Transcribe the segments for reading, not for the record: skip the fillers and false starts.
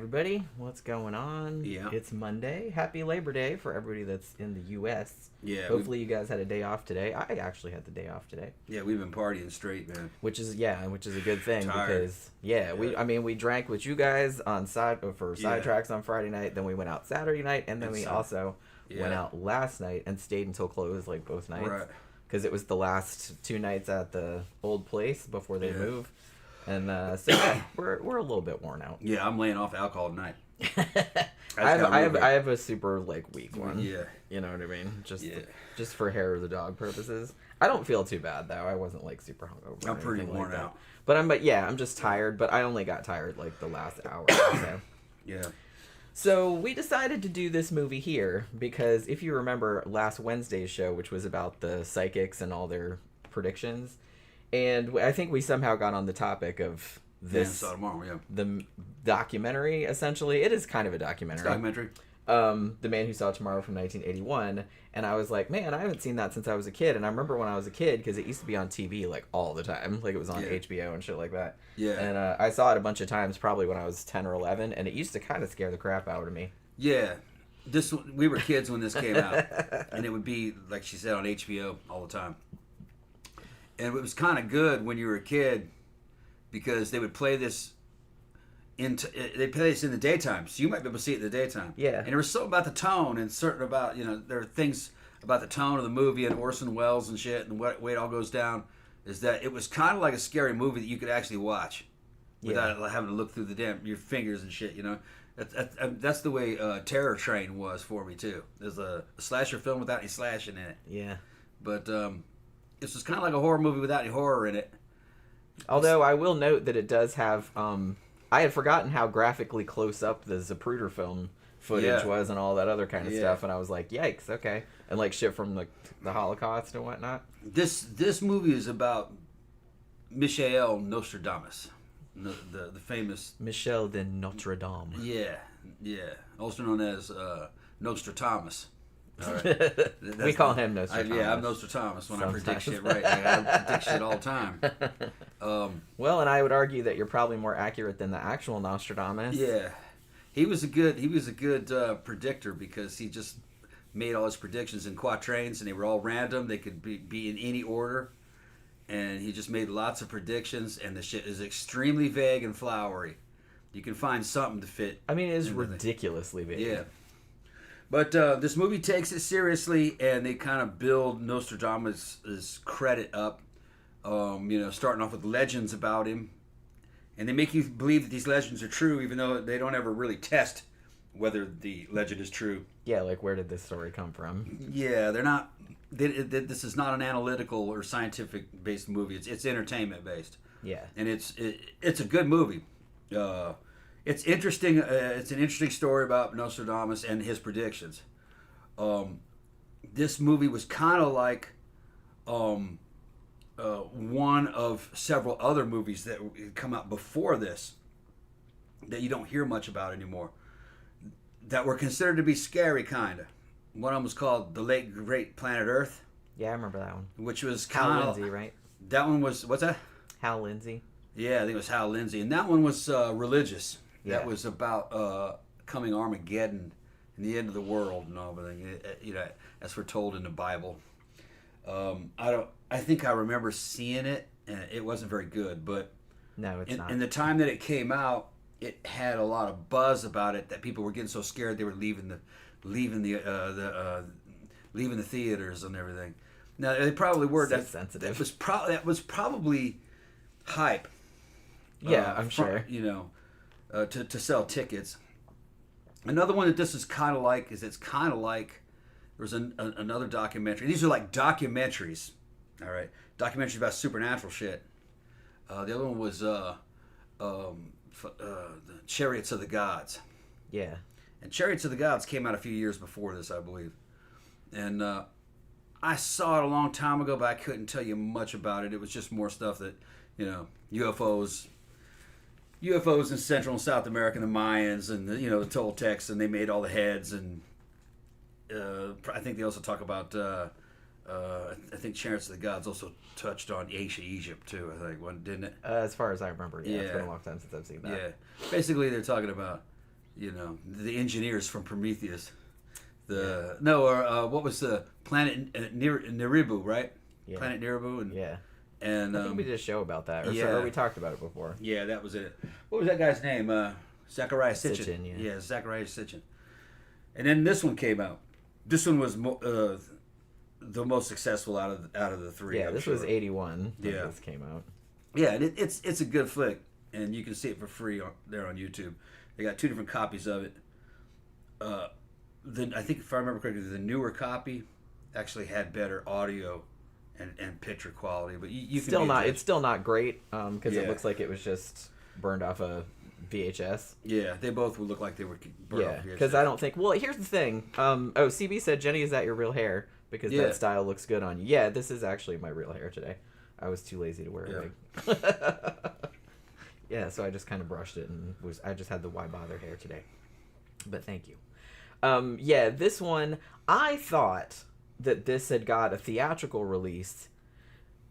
everybody. What's going on? Yeah. It's Monday. Happy Labor Day for everybody that's in the U.S. Yeah. Hopefully you guys had a day off today. I actually had the day off today. Yeah, we've been partying straight, man. Which is a good thing. Tired. Because we drank with you guys on sidetracks on Friday night, then we went out Saturday night, and then we also went out last night and stayed until close, like both nights. Right. Because it was the last 2 nights at the old place before they move. And so we're a little bit worn out. Yeah, I'm laying off alcohol tonight. I have a super weak one. Yeah. You know what I mean? Just for hair of the dog purposes. I don't feel too bad though. I wasn't super hungover. I'm pretty worn out. But I'm just tired, but I only got tired the last hour or so. Yeah. So we decided to do this movie here because if you remember last Wednesday's show, which was about the psychics and all their predictions, and I think we somehow got on the topic of this, the documentary, essentially. It is kind of a documentary. It's a documentary. The Man Who Saw Tomorrow from 1981. And I was like, man, I haven't seen that since I was a kid. And I remember when I was a kid, because it used to be on TV all the time. It was on HBO and shit like that. Yeah. And I saw it a bunch of times, probably when I was 10 or 11. And it used to kind of scare the crap out of me. Yeah. We were kids when this came out. And it would be, like she said, on HBO all the time. And it was kind of good when you were a kid because they would play this in the daytime, so you might be able to see it in the daytime. Yeah. And there was something about the tone and certain about, there are things about the tone of the movie and Orson Welles and shit and what way it all goes down is that it was kind of like a scary movie that you could actually watch without having to look through your fingers and shit, That's the way Terror Train was for me, too. There's a slasher film without any slashing in it. Yeah. But this was kind of like a horror movie without any horror in it. Although I will note that it does have... I had forgotten how graphically close up the Zapruder film footage was and all that other kind of stuff, and I was like, yikes, okay. And shit from the Holocaust and whatnot. This movie is about Michel Nostradamus, the famous... Michel de Notre Dame. Yeah. Also known as Nostradamus. All right. We call him Nostradamus. I'm Nostradamus when I predict shit right. I predict shit all the time. Well, and I would argue that you're probably more accurate than the actual Nostradamus. Yeah, he was a good predictor because he just made all his predictions in quatrains and they were all random. They could be in any order, and he just made lots of predictions. And the shit is extremely vague and flowery. You can find something to fit. I mean, it is ridiculously vague. Yeah. But this movie takes it seriously, and they kind of build Nostradamus' credit up, starting off with legends about him. And they make you believe that these legends are true, even though they don't ever really test whether the legend is true. Yeah, where did this story come from? Yeah, they're not... this is not an analytical or scientific-based movie. It's entertainment-based. Yeah. And it's a good movie. It's interesting. It's an interesting story about Nostradamus and his predictions. This movie was kind of like one of several other movies that come out before this that you don't hear much about anymore that were considered to be scary, kind of. One of them was called The Late Great Planet Earth. Yeah, I remember that one. Which was Hal Lindsey, right? That one was... What's that? Hal Lindsey. Yeah, I think it was Hal Lindsey. And that one was religious. Yeah. That was about coming Armageddon and the end of the world and everything. As foretold in the Bible. I think I remember seeing it, and it wasn't very good. But no, it's not. In the time that it came out, it had a lot of buzz about it that people were getting so scared they were leaving the theaters and everything. Now they probably were. So sensitive. That was probably hype. Yeah, I'm sure. To sell tickets. Another one that this is kind of like there's another documentary. These are like documentaries, all right? Documentaries about supernatural shit. The other one was the Chariots of the Gods. Yeah. And Chariots of the Gods came out a few years before this, I believe. And I saw it a long time ago, but I couldn't tell you much about it. It was just more stuff that, UFOs in Central and South America, the Mayans, and the Toltecs, and they made all the heads, and I think they also talk about. I think Chariots of the Gods also touched on ancient Egypt too. I think didn't it? As far as I remember, yeah. It's been a long time since I've seen that. Yeah, basically they're talking about you know, the engineers from Prometheus. What was the planet Neribu, right? Yeah. Planet Neribu. And I think we did a show about that, or we talked about it before. Yeah, that was it. What was that guy's name? Zachariah Sitchin. Sitchin, Yeah, Zachariah Sitchin. And then this one came out. This one was the most successful out of the three. Yeah, this was 81 when this came out. Yeah, and it's a good flick, and you can see it for free there on YouTube. They got 2 different copies of it. Then I think, if I remember correctly, the newer copy actually had better audio and picture quality, but you can still not. It's still not great because it looks like it was just burned off a VHS. Yeah, they both would look like they were burned off VHS. Because I don't think. Well, here's the thing. CB said, "Jenny, is that your real hair? Because that style looks good on you." Yeah, this is actually my real hair today. I was too lazy to wear a wig. Yeah, so I just kind of brushed it and I just had the why bother hair today. But thank you. This one, I thought that this had got a theatrical release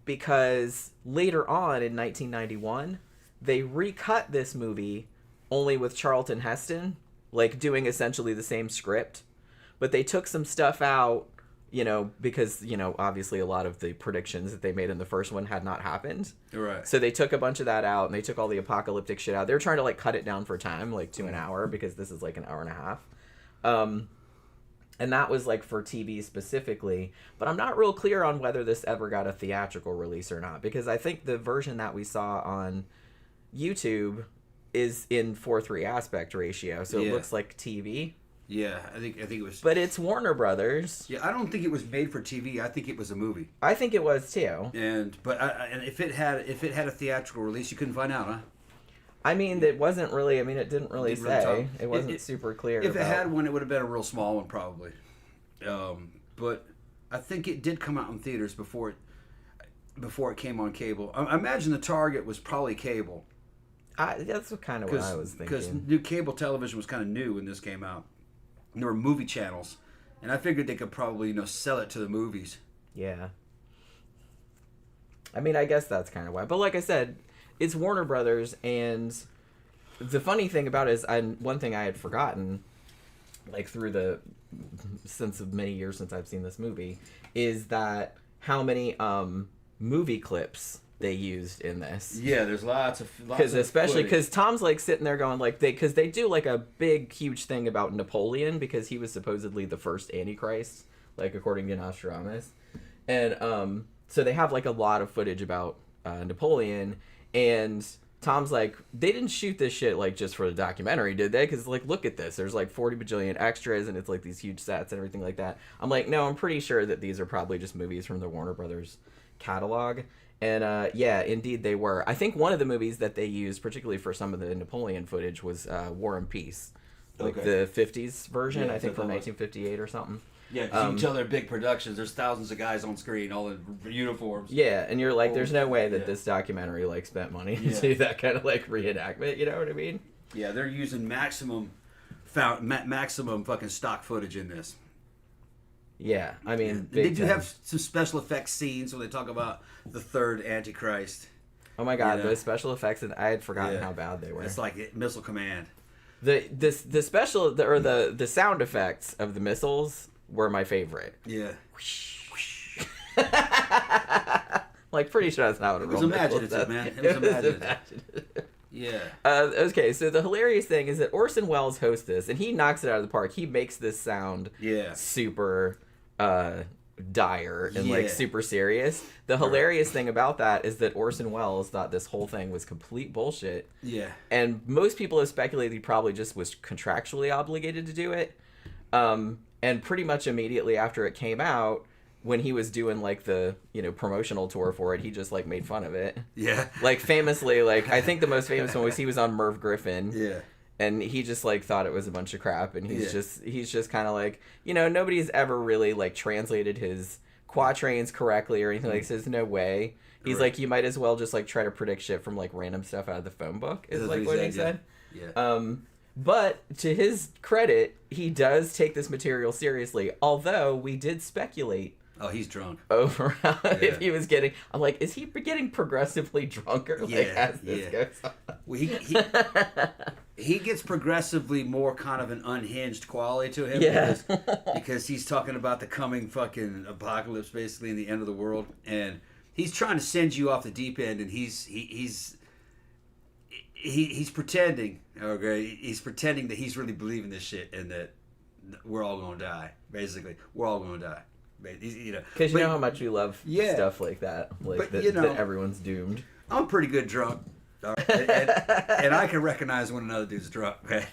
because later on in 1991, they recut this movie only with Charlton Heston, like doing essentially the same script, but they took some stuff out, because, obviously a lot of the predictions that they made in the first one had not happened. Right. So they took a bunch of that out, and they took all the apocalyptic shit out. They were trying to, like, cut it down for time, like, to an hour, because this is, like, an hour and a half. And that was, like, for TV specifically. But I'm not real clear on whether this ever got a theatrical release or not, because I think the version that we saw on YouTube is in 4:3 aspect ratio, so it looks like TV. Yeah, I think it was. But it's Warner Brothers. Yeah, I don't think it was made for TV. I think it was a movie. I think it was too. And if it had a theatrical release, you couldn't find out, huh? I mean, it wasn't really. I mean, it didn't really say. It wasn't super clear. If it had one, it would have been a real small one, probably. But I think it did come out in theaters before it came on cable. I imagine the target was probably cable. That's kind of what I was thinking. Because new cable television was kind of new when this came out. And there were movie channels, and I figured they could probably sell it to the movies. Yeah. I mean, I guess that's kind of why. But like I said, it's Warner Brothers, and the funny thing about it is, one thing I had forgotten, like through the sense of many years since I've seen this movie, is that how many movie clips they used in this. Yeah, there's lots of especially because Tom's like sitting there going like they do like a big huge thing about Napoleon because he was supposedly the first Antichrist, like according to Nostradamus, and so they have like a lot of footage about Napoleon, and Tom's like, they didn't shoot this shit like just for the documentary, did they? Because like, look at this, there's like 40 bajillion extras, and it's like these huge sets and everything like that. I'm like, no, I'm pretty sure that these are probably just movies from the Warner Brothers catalog. And yeah, indeed they were. I think one of the movies that they used, particularly for some of the Napoleon footage, was War and Peace, like the 50s version, I think from 1958 or something. Yeah, because you can tell they're big productions. There's thousands of guys on screen, all in uniforms. Yeah, and you're like, there's no way that this documentary like spent money to do that kind of like reenactment. You know what I mean? Yeah, they're using maximum fucking stock footage in this. Yeah, I mean, they do have some special effects scenes when they talk about the third Antichrist. Oh my god, those special effects, and I had forgotten how bad they were. It's like Missile Command. The sound effects of the missiles were my favorite. Yeah. Like, pretty sure that's not what it was imaginative, man. It was imaginative. Yeah. Okay, so the hilarious thing is that Orson Welles hosts this, and he knocks it out of the park. He makes this sound super dire and like super serious. The hilarious thing about that is that Orson Welles thought this whole thing was complete bullshit. Yeah. And most people have speculated he probably just was contractually obligated to do it. And pretty much immediately after it came out, when he was doing like the promotional tour for it, he just like made fun of it. Yeah. Like famously, like I think the most famous one was he was on Merv Griffin. Yeah. And he just like thought it was a bunch of crap, and he's just kind of like, nobody's ever really like translated his quatrains correctly or anything. Like, says no way. He's like, you might as well just like try to predict shit from like random stuff out of the phone book. Is like what he said. Yeah. But to his credit, he does take this material seriously. Although we did speculate Oh, he's drunk. over if he was getting. I'm like, is he getting progressively drunker? Like, as this goes on? Well, he gets progressively more kind of an unhinged quality to him. Because he's talking about the coming fucking apocalypse, basically, in the end of the world, and he's trying to send you off the deep end, and he's pretending. Okay, he's pretending that he's really believing this shit, and that we're all gonna die. Basically, we're all gonna die. Because you know how much you love stuff like that, like that everyone's doomed. I'm pretty good drunk, and I can recognize when another dude's drunk. Okay?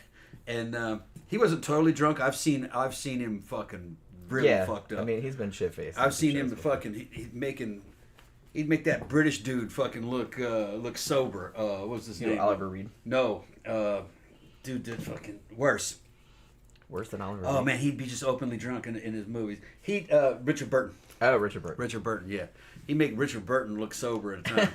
And he wasn't totally drunk. I've seen him fucking really fucked up. I mean, he's been shit faced. I've seen him fucking he'd make that British dude fucking look sober. What's his name? Oliver Reed. No, dude did fucking worse. Worse than Oliver. Oh man, he'd be just openly drunk in his movies. Richard Burton. Oh, Richard Burton. Richard Burton, yeah. He'd make Richard Burton look sober at a time.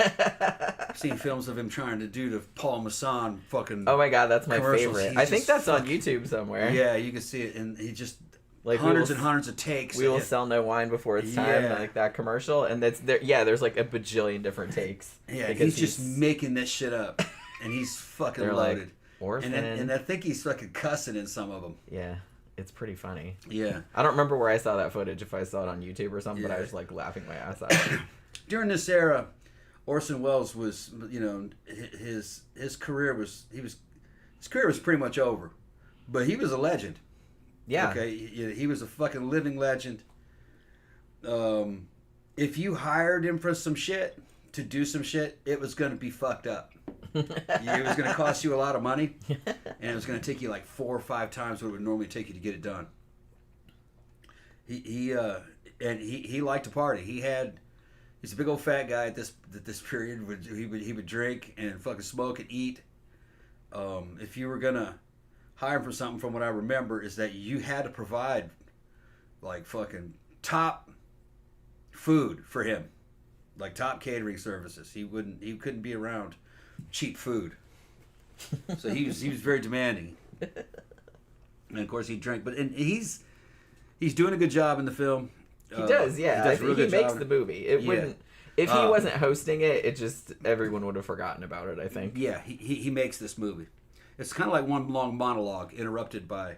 I've seen films of him trying to do the Paul Masson fucking. Oh my god, that's my favorite. He's I think that's on YouTube somewhere. Yeah, you can see it, and he just like hundreds and hundreds of takes. We will sell no wine before it's time, like that commercial, and that's there. Yeah, there's like a bajillion different takes. Yeah, he's just making this shit up, and he's fucking loaded. Like, Orphan. And I think he's fucking cussing in some of them. Yeah, it's pretty funny. Yeah. I don't remember where I saw that footage, if I saw it on YouTube or something, but I was like laughing my ass off. During this era, Orson Welles was, his career was pretty much over, but he was a legend. Yeah. Okay, he was a fucking living legend. If you hired him for some shit, to do some shit, it was going to be fucked up. It was going to cost you a lot of money, and it was going to take you like 4 or 5 times what it would normally take you to get it done. He liked to party. He's a big old fat guy at this period. He would drink and fucking smoke and eat. If you were gonna hire him for something, from what I remember, is that you had to provide like fucking top food for him, like top catering services. He couldn't be around cheap food. So he was very demanding, and of course he drank. But he's doing a good job in the film. He does, yeah. I think he makes the movie. It wouldn't if he wasn't hosting it. It just everyone would have forgotten about it. I think. Yeah, he makes this movie. It's kind of like one long monologue interrupted by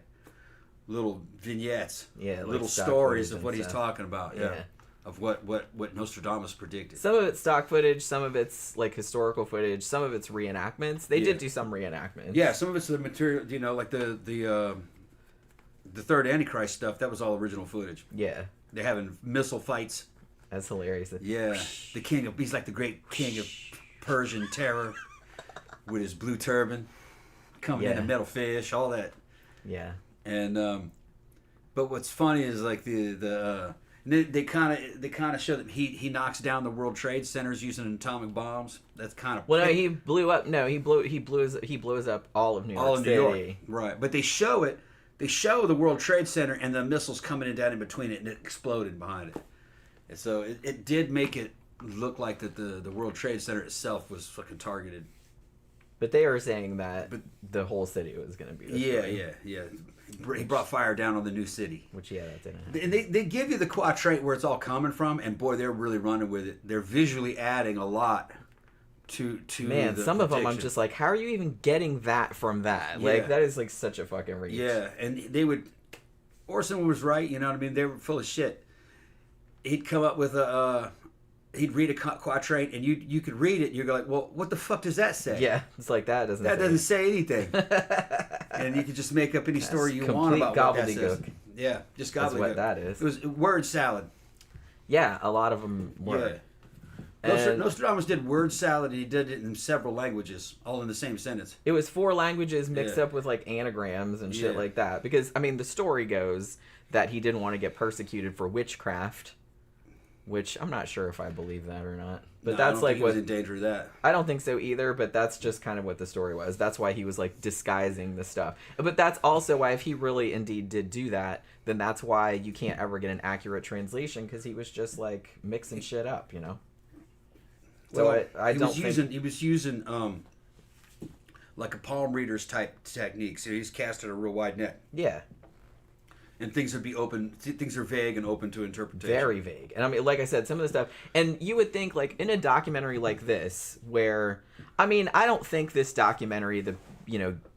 little vignettes, little stories of what he's talking about. Yeah. Of what Nostradamus predicted. Some of it's stock footage, some of it's like historical footage, some of it's reenactments. They did do some reenactments. Yeah, some of it's the material, like the third Antichrist stuff. That was all original footage. Yeah, they're having missile fights. That's hilarious. Yeah, he's like the great king of Persian terror with his blue turban, coming in a metal fish, all that. Yeah, and but what's funny is like they kind of show that he knocks down the World Trade Centers using atomic bombs. That's kind of he blew up. No, he blows up all of New York. All of New York, right? But they show it. They show the World Trade Center and the missiles coming in down in between it, and it exploded behind it. And so it did make it look like that the World Trade Center itself was fucking targeted. But they were saying that the whole city was going to be destroyed. Yeah. He brought fire down on the new city. Which, that didn't happen. And they give you the quatrain where it's all coming from, and boy, they're really running with it. They're visually adding a lot to Man, some of them I'm just like, how are you even getting that from that? Like, that is like such a fucking reach. Yeah, and Orson was right, you know what I mean? They were full of shit. He'd come up with he'd read a quatrain, and you could read it, and you're like, well, what the fuck does that say? Yeah, it's like that doesn't say anything. And you could just make up any story you want about what that says. Yeah, just gobbledygook. That's what that is. It was word salad. Yeah, a lot of them were. Yeah. Nostradamus did word salad, and he did it in several languages, all in the same sentence. It was 4 languages mixed up with like anagrams and shit like that. Because, I mean, the story goes that he didn't want to get persecuted for witchcraft. Which I'm not sure if I believe that or not, but that's like what he was in danger of that. I don't think so either. But that's just kind of what the story was. That's why he was like disguising the stuff. But that's also why, if he really indeed did do that, then that's why you can't ever get an accurate translation, because he was just like mixing shit up, you know. So well, I don't think he was using like a palm reader's type technique. So he's casting a real wide net. Yeah. and things would be open. Things are vague and open to interpretation. Very vague. And I mean, like I said, some of the stuff, and you would think, like, in a documentary like this, where, I mean, I don't think this documentary,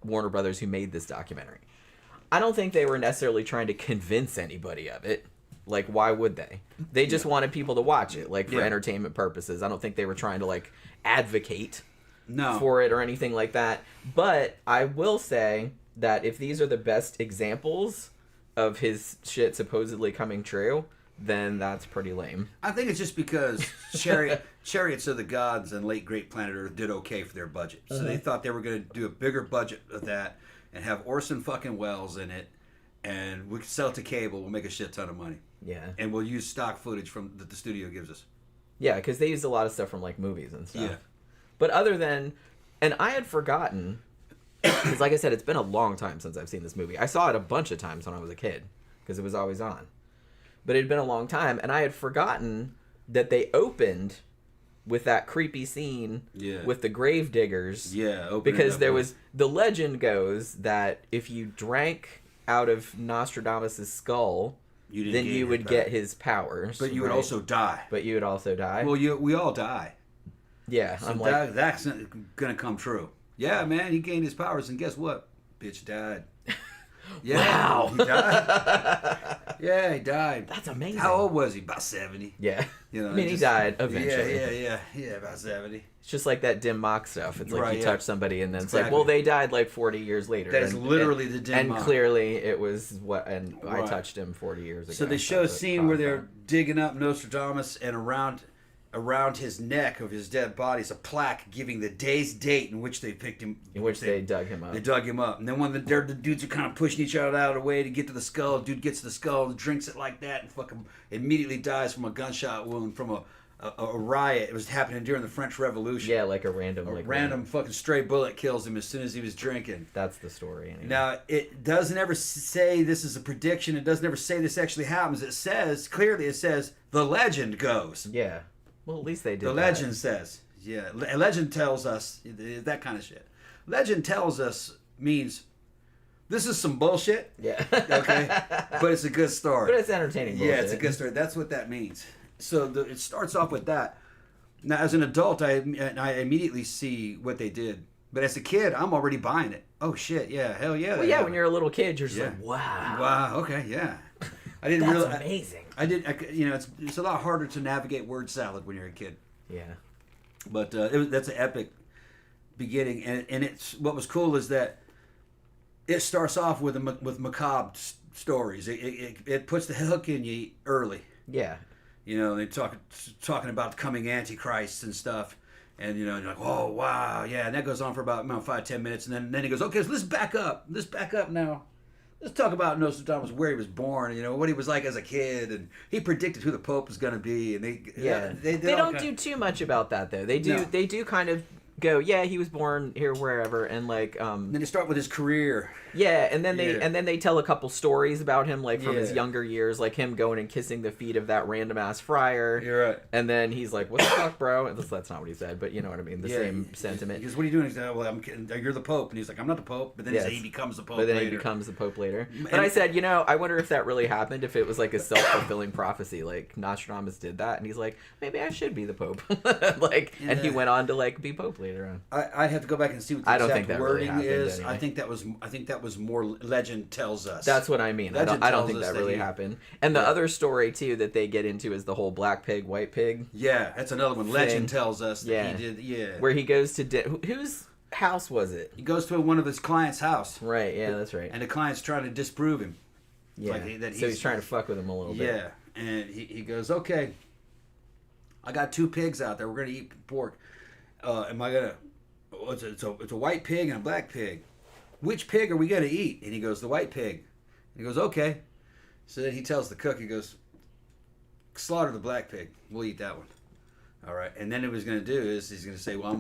Warner Brothers who made this documentary, I don't think they were necessarily trying to convince anybody of it. Like, why would they? They just wanted people to watch it, like, for entertainment purposes. I don't think they were trying to, like, advocate for it or anything like that. But I will say that if these are the best examples of his shit supposedly coming true, then that's pretty lame. I think it's just because Chariots of the Gods and Late Great Planet Earth did okay for their budget. So they thought they were going to do a bigger budget of that and have Orson fucking Welles in it, and we could sell it to cable. We'll make a shit ton of money. Yeah. And we'll use stock footage from that the studio gives us. Yeah, because they used a lot of stuff from, like, movies and stuff. Yeah. But other than... And I had forgotten... Because, like I said, it's been a long time since I've seen this movie. I saw it a bunch of times when I was a kid, because it was always on. But it had been a long time, and I had forgotten that they opened with that creepy scene with the grave diggers. Yeah, because there was... The legend goes that if you drank out of Nostradamus' skull... then you would get his powers. But you would also die. But you would also die? Well, we all die. Yeah. So that's going to come true. Yeah, man, he gained his powers, and guess what? Bitch died. Yeah, wow. He died. Yeah, he died. That's amazing. How old was he? About 70. Yeah. You know, I mean, he died eventually. Yeah, about 70. It's just like that dim mock stuff. It's like you touch somebody and then it's like, well, they died like 40 years later. That is literally the dim mock. And clearly it was I touched him 40 years ago. So they show a scene where they're digging up Nostradamus, and around his neck of his dead body is a plaque giving the day's date in which they picked him. In which they dug him up. They dug him up. And then when the dudes are kind of pushing each other out of the way to get to the skull, the dude gets to the skull and drinks it like that and fucking immediately dies from a gunshot wound from a riot. It was happening during the French Revolution. Yeah, like a random fucking stray bullet kills him as soon as he was drinking. That's the story. Anyway. Now, it doesn't ever say this is a prediction. It doesn't ever say this actually happens. It says, the legend goes. Yeah. Well, at least they did. The legend says, yeah. A legend tells us that kind of shit. Legend tells us means this is some bullshit. Yeah. Okay. But it's a good story. But it's entertaining bullshit. Yeah, it's a good story. That's what that means. So it starts off with that. Now, as an adult, I immediately see what they did. But as a kid, I'm already buying it. Oh shit! Yeah, hell yeah. Well, yeah. When you're a little kid, you're just like, wow. Wow. Okay. Yeah. I didn't That's realize. Amazing. It's a lot harder to navigate word salad when you're a kid. Yeah. But that's an epic beginning, and it's what was cool is that it starts off with macabre stories. It puts the hook in you early. Yeah. You know, they talking about the coming Antichrist and stuff. And, you know, you're like, oh, wow, yeah. And that goes on for about 5-10 minutes. And then he goes, okay, so let's back up. Let's back up now. Let's talk about Nostradamus, where he was born, you know, what he was like as a kid. And he predicted who the Pope was going to be. And they don't do too much about that, though. They do kind of go, yeah, he was born here, wherever. And, like... then they start with his career. Yeah, and then they tell a couple stories about him, like, from his younger years, like him going and kissing the feet of that random-ass friar. You're right. And then he's like, what the fuck, bro? And that's not what he said, but you know what I mean, the same sentiment. Because what are you doing? He's like, well, I'm kidding. You're the Pope. And he's like, I'm not the Pope. But then he becomes the Pope later. He becomes the Pope later. But I said, you know, I wonder if that really happened, if it was like a self-fulfilling prophecy, like Nostradamus did that, and he's like, maybe I should be the Pope. And he went on to, like, be Pope later on. I have to go back and see what the exact wording is. Anyway. I think that was more legend tells us. That's what I mean. I don't think that really happened. And the other story too that they get into is the whole black pig, white pig. Yeah, that's another one. Legend tells us that he did. Yeah, where he goes to whose house was it? He goes to one of his client's house. Right. Yeah, that's right. And the client's trying to disprove him. Yeah. So he's trying to fuck with him a little bit. Yeah, and he goes, okay, I got 2 pigs out there. We're gonna eat pork. Am I gonna? It's a white pig and a black pig. Which pig are we going to eat? And he goes, the white pig. And he goes, okay. So then he tells the cook, he goes, slaughter the black pig. We'll eat that one. All right. And then what he's going to do is he's going to say, well,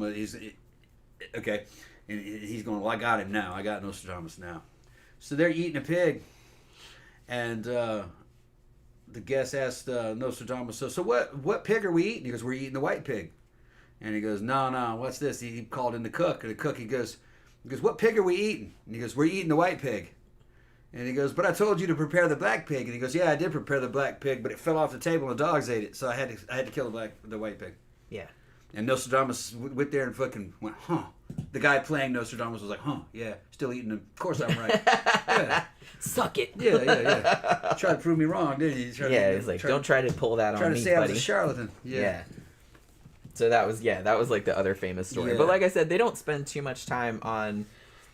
okay. And he's going, well, I got him now. I got Nostradamus now. So they're eating a pig. And the guest asked Nostradamus, so what pig are we eating? He goes, we're eating the white pig. And he goes, no, what's this? He called in the cook. And the cook, he goes, what pig are we eating? And he goes, we're eating the white pig. And he goes, but I told you to prepare the black pig. And he goes, yeah, I did prepare the black pig, but it fell off the table and the dogs ate it, so I had to kill the white pig. Yeah. And Nostradamus went there and fucking went, huh. The guy playing Nostradamus was like, huh, yeah, still eating them. Of course I'm right. Yeah. Suck it. Yeah. Try to prove me wrong, didn't you? He's like, don't try to pull that on me, Trying to say buddy. I was a charlatan. Yeah. So that was like the other famous story. Yeah. But like I said, they don't spend too much time on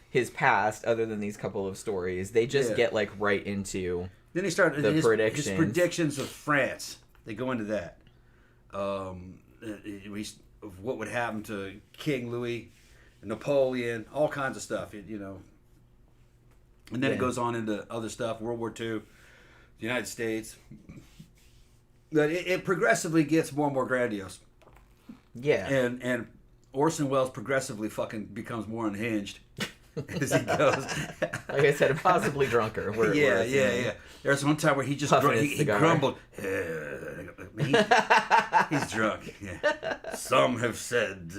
his past other than these couple of stories. They just get like right into then he started the his predictions of France. They go into that. Of what would happen to King Louis, Napoleon, all kinds of stuff, you know. And then it goes on into other stuff, World War II, the United States. But it progressively gets more and more grandiose. Yeah. And Orson Welles progressively fucking becomes more unhinged as he goes. Like I said, possibly drunker. Yeah. There's one time where he just he grumbled. He's drunk. Yeah. Some have said,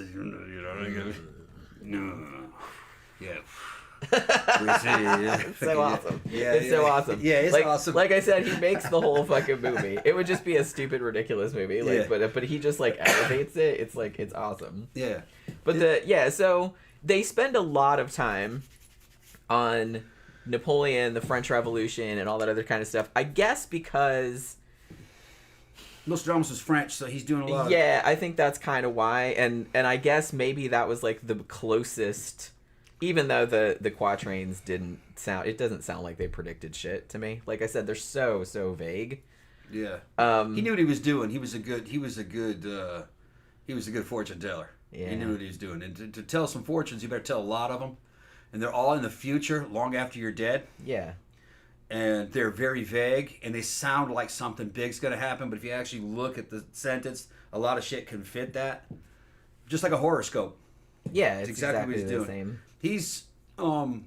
no. Yeah. It's so awesome. It's so awesome. Yeah, it's like, awesome. Like I said, he makes the whole fucking movie. It would just be a stupid, ridiculous movie. But he just like elevates it. It's like it's awesome. Yeah. But so they spend a lot of time on Napoleon, the French Revolution, and all that other kind of stuff. I guess because Nostradamus is French, so he's doing a lot. Yeah, I think that's kind of why, and I guess maybe that was like the closest. Even though the quatrains it doesn't sound like they predicted shit to me. Like I said, they're so vague. Yeah. He knew what he was doing. He was a good fortune teller. Yeah. He knew what he was doing. And to tell some fortunes, you better tell a lot of them. And they're all in the future, long after you're dead. Yeah. And they're very vague, and they sound like something big's going to happen. But if you actually look at the sentence, a lot of shit can fit that. Just like a horoscope. Yeah, it's exactly what he's doing. The same. He's, and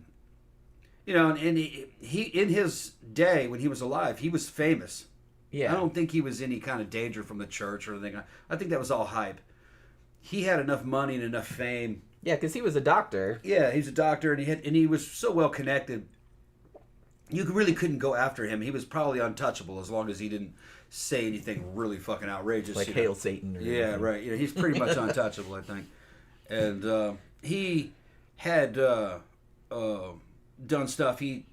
he in his day when he was alive, he was famous. Yeah. I don't think he was any kind of danger from the church or anything. I think that was all hype. He had enough money and enough fame. Yeah, because he was a doctor. Yeah, he was a doctor, and he was so well connected. You really couldn't go after him. He was probably untouchable as long as he didn't say anything really fucking outrageous. Like Hail Satan. Or anything. Right. Yeah, he's pretty much untouchable, I think. And he had done stuff. He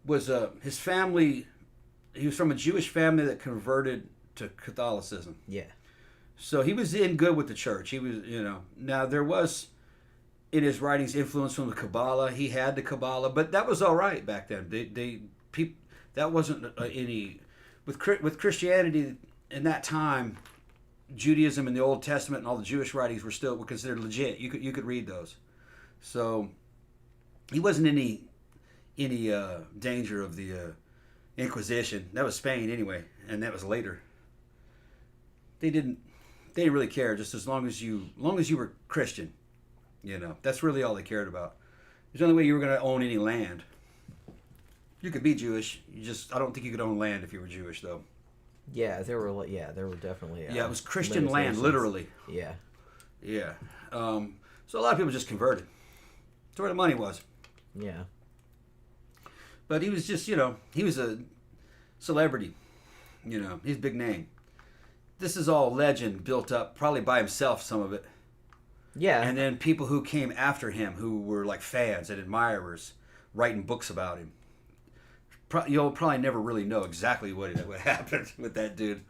was his family. He was from a Jewish family that converted to Catholicism. Yeah. So he was in good with the church. He was, Now there was in his writings influence from the Kabbalah. He had the Kabbalah, but that was all right back then. That wasn't any with Christianity in that time. Judaism and the Old Testament and all the Jewish writings were considered legit. You could read those. So he wasn't any danger of the Inquisition. That was Spain anyway, and that was later. They didn't really care, just as long as you were Christian. That's really all they cared about. There's the only way you were going to own any land. You could be Jewish. I don't think you could own land if you were Jewish, though. Yeah, there were definitely. It was Christian land, literally. Yeah. Yeah. So a lot of people just converted. That's where the money was. Yeah. But he was just, he was a celebrity. He's a big name. This is all legend built up, probably by himself, some of it. Yeah. And then people who came after him, who were like fans and admirers, writing books about him. You'll probably never really know exactly what happened with that dude.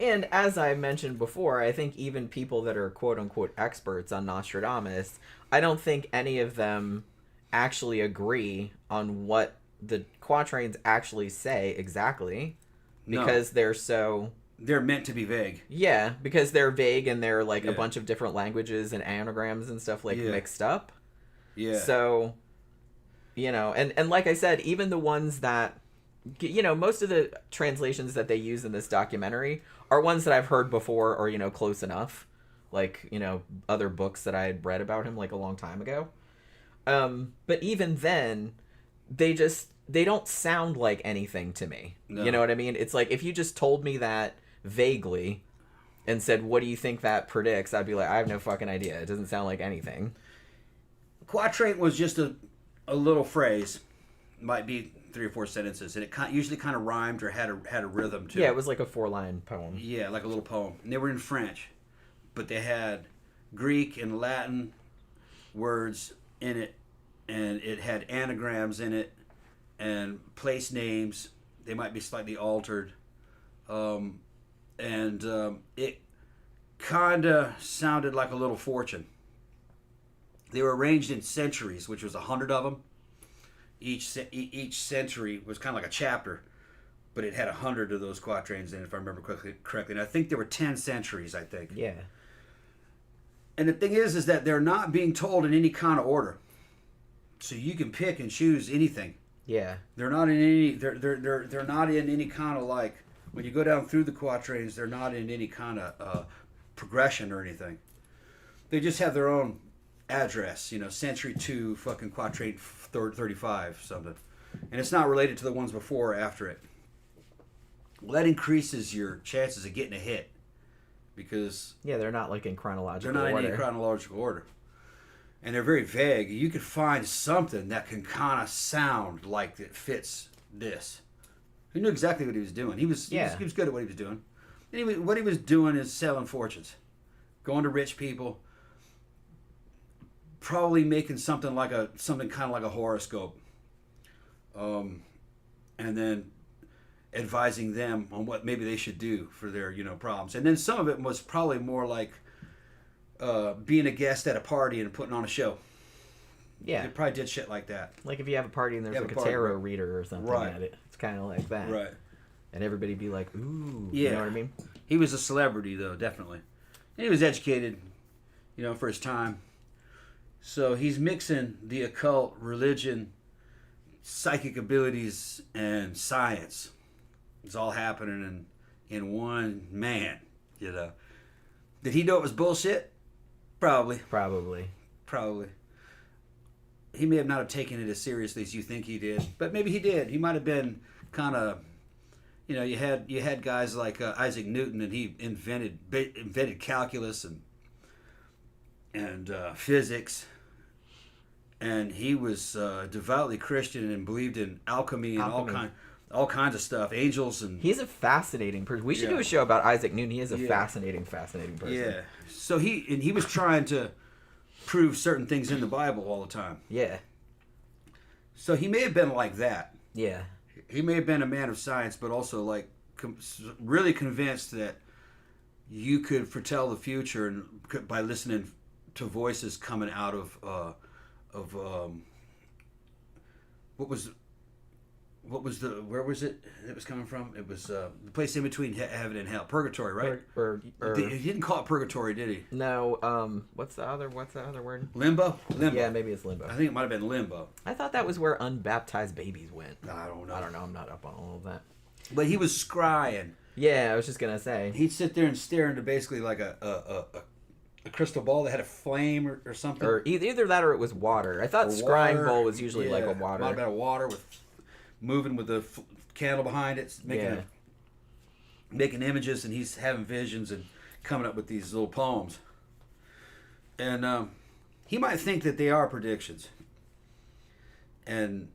And as I mentioned before, I think even people that are quote-unquote experts on Nostradamus, I don't think any of them actually agree on what the quatrains actually say exactly. Because they're meant to be vague. Yeah, because they're vague and they're like a bunch of different languages and anagrams and stuff mixed up. Yeah. So, and like I said, even the ones that, most of the translations that they use in this documentary are ones that I've heard before or, close enough. Like, other books that I had read about him like a long time ago. But even then, they don't sound like anything to me. No. You know what I mean? It's like if you just told me that vaguely and said, what do you think that predicts? I'd be like, I have no fucking idea. It doesn't sound like anything. Quatrain was just a little phrase might be 3 or 4 sentences, and it usually kind of rhymed or had a rhythm to it. Yeah, it was like a 4-line poem. Yeah, like a little poem. And they were in French, but they had Greek and Latin words in it, and it had anagrams in it, and place names. They might be slightly altered, it kind of sounded like a little fortune. They were arranged in centuries, which was 100 of them. Each century was kind of like a chapter, but it had 100 of those quatrains in it, if I remember correctly. And I think there were 10 centuries, I think. Yeah. And the thing is that they're not being told in any kind of order, so you can pick and choose anything. Yeah. They're not in any. They're not in any kind of like when you go down through the quatrains. They're not in any kind of progression or anything. They just have their own address. Century 2, fucking quatrain 35 something, and it's not related to the ones before or after it. Well, that increases your chances of getting a hit because they're not like in chronological order. They're not order. in any chronological order. And they're very vague. You could find something that can kind of sound like it fits this. He knew exactly what he was doing. He was good at what he was doing. And what he was doing is selling fortunes, going to rich people, probably making something kind of like a horoscope, and then advising them on what maybe they should do for their problems. And then some of it was probably more like being a guest at a party and putting on a show. Yeah. It probably did shit like that. Like if you have a party and there's like a tarot reader or something at it. It's kind of like that. Right. And everybody be like, ooh. Yeah. You know what I mean? He was a celebrity, though, definitely. And he was educated, for his time. So he's mixing the occult, religion, psychic abilities, and science. It's all happening in one man, Did he know it was bullshit? Probably. He may have not have taken it as seriously as you think he did, but maybe he did. He might have been kind of, you had guys like Isaac Newton, and he invented calculus and physics, and he was devoutly Christian and believed in alchemy and all kinds of stuff, angels and. He's a fascinating person. We should do a show about Isaac Newton. He is a fascinating person. Yeah. So he was trying to prove certain things in the Bible all the time. Yeah. So he may have been like that. Yeah. He may have been a man of science, but also like really convinced that you could foretell the future and by listening to voices coming out of where was it was coming from? It was the place in between heaven and hell, purgatory, right? He didn't call it purgatory, did he? No. What's the other word? Limbo. Yeah, maybe it's limbo. I think it might have been limbo. I thought that was where unbaptized babies went. I don't know. I'm not up on all of that. But he was scrying. Yeah, I was just gonna say. He'd sit there and stare into basically like a crystal ball that had a flame or something. Or either that or it was water. I thought scrying bowl was usually like a water. Might have been a water with moving with the candle behind it, making images, and he's having visions and coming up with these little poems. And he might think that they are predictions. And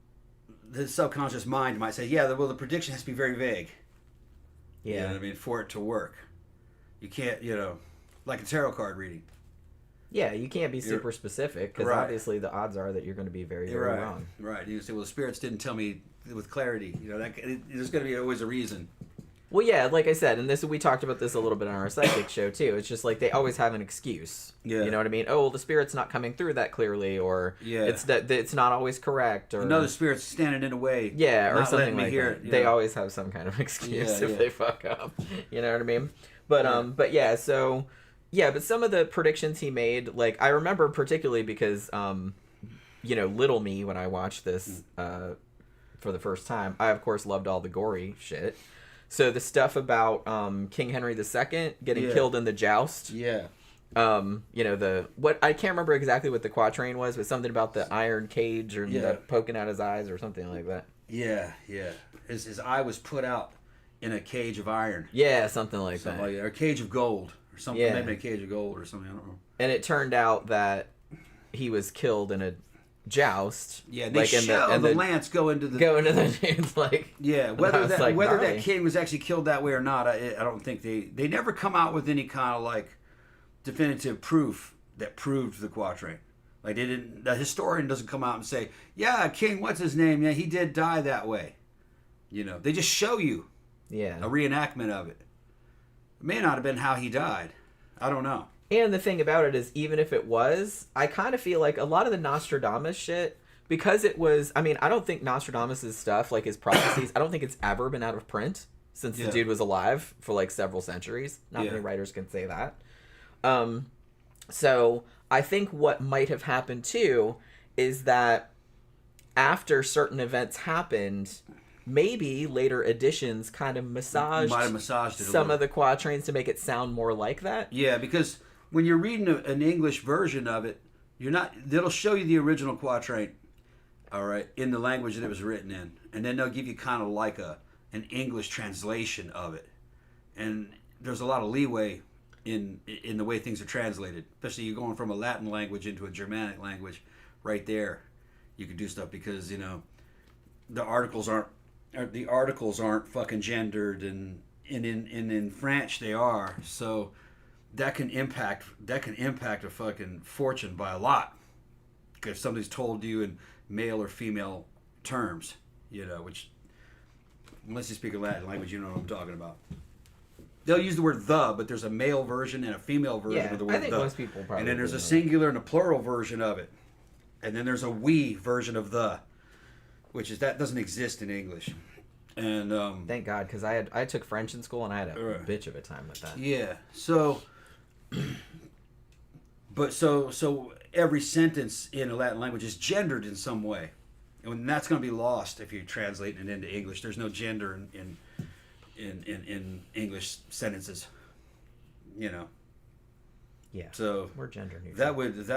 the subconscious mind might say, the prediction has to be very vague. Yeah. You know what I mean? For it to work. You can't, like a tarot card reading. Yeah, you can't be super specific because obviously the odds are that you're going to be very, very wrong. Right. You say, well, the spirits didn't tell me with clarity. There's going to be always a reason. Well, yeah, like I said, and we talked about this a little bit on our psychic show too. It's just like they always have an excuse. Yeah. You know what I mean? Oh, well, the spirit's not coming through that clearly, or it's not always correct, or another spirit's standing in the way. Yeah, or something like that. They always have some kind of excuse if they fuck up. You know what I mean? But but some of the predictions he made, like I remember particularly because little me when I watched this for the first time, I of course loved all the gory shit. So the stuff about King Henry II getting killed in the joust. Yeah. I can't remember exactly what the quatrain was, but something about the iron cage or the poking out his eyes or something like that. Yeah. His eye was put out in a cage of iron. Yeah, something like that. Or a cage of gold or something. Yeah. Maybe a cage of gold or something. I don't know. And it turned out that he was killed in a joust. Yeah, they show the lance go into the it's like whether that gnarly. that king was actually killed that way or not, I don't think they never come out with any kind of like definitive proof that proved the quatrain. Like they didn't. The historian doesn't come out and say, "Yeah, King, what's his name? Yeah, he did die that way." You know, they just show you a reenactment of it. It may not have been how he died. I don't know. And the thing about it is, even if it was, I kind of feel like a lot of the Nostradamus shit, because it was, I mean, I don't think Nostradamus' stuff, like his prophecies, I don't think it's ever been out of print since the dude was alive for like several centuries. Not many writers can say that. So I think what might have happened too is that after certain events happened, maybe later editions kind of massaged some of the quatrains to make it sound more like that. Yeah, because when you're reading an English version of it, they'll show you the original quatrain, all right, in the language that it was written in, and then they'll give you kind of like an English translation of it, and there's a lot of leeway in the way things are translated, especially you're going from a Latin language into a Germanic language. Right there, you can do stuff because the articles aren't fucking gendered, and in French they are, so that can impact a fucking fortune by a lot. Because somebody's told you in male or female terms, which unless you speak a Latin language, you know what I'm talking about. They'll use the word "the," but there's a male version and a female version of the word "the." I think most people probably. And then there's a singular and a plural version of it, and then there's a "we" version of "the," that doesn't exist in English. And thank God, because I took French in school and I had a bitch of a time with that. Yeah. So, so every sentence in a Latin language is gendered in some way, and that's going to be lost if you translate it into English. There's no gender in English sentences. Yeah. So we're gender neutral. That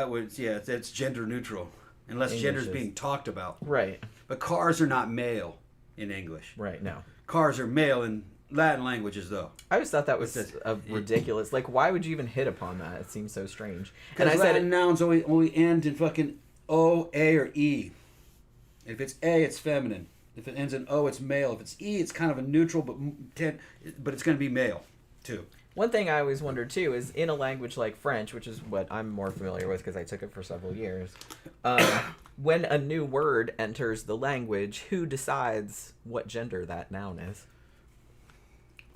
would that's gender neutral unless gender is being talked about. Right. But cars are not male in English. Right. No. Cars are male in Latin languages, though. I always thought that was ridiculous. Like, why would you even hit upon that? It seems so strange. Because Latin nouns only end in fucking O, A, or E. If it's A, it's feminine. If it ends in O, it's male. If it's E, it's kind of a neutral, but it's going to be male, too. One thing I always wondered, too, is in a language like French, which is what I'm more familiar with because I took it for several years, when a new word enters the language, who decides what gender that noun is?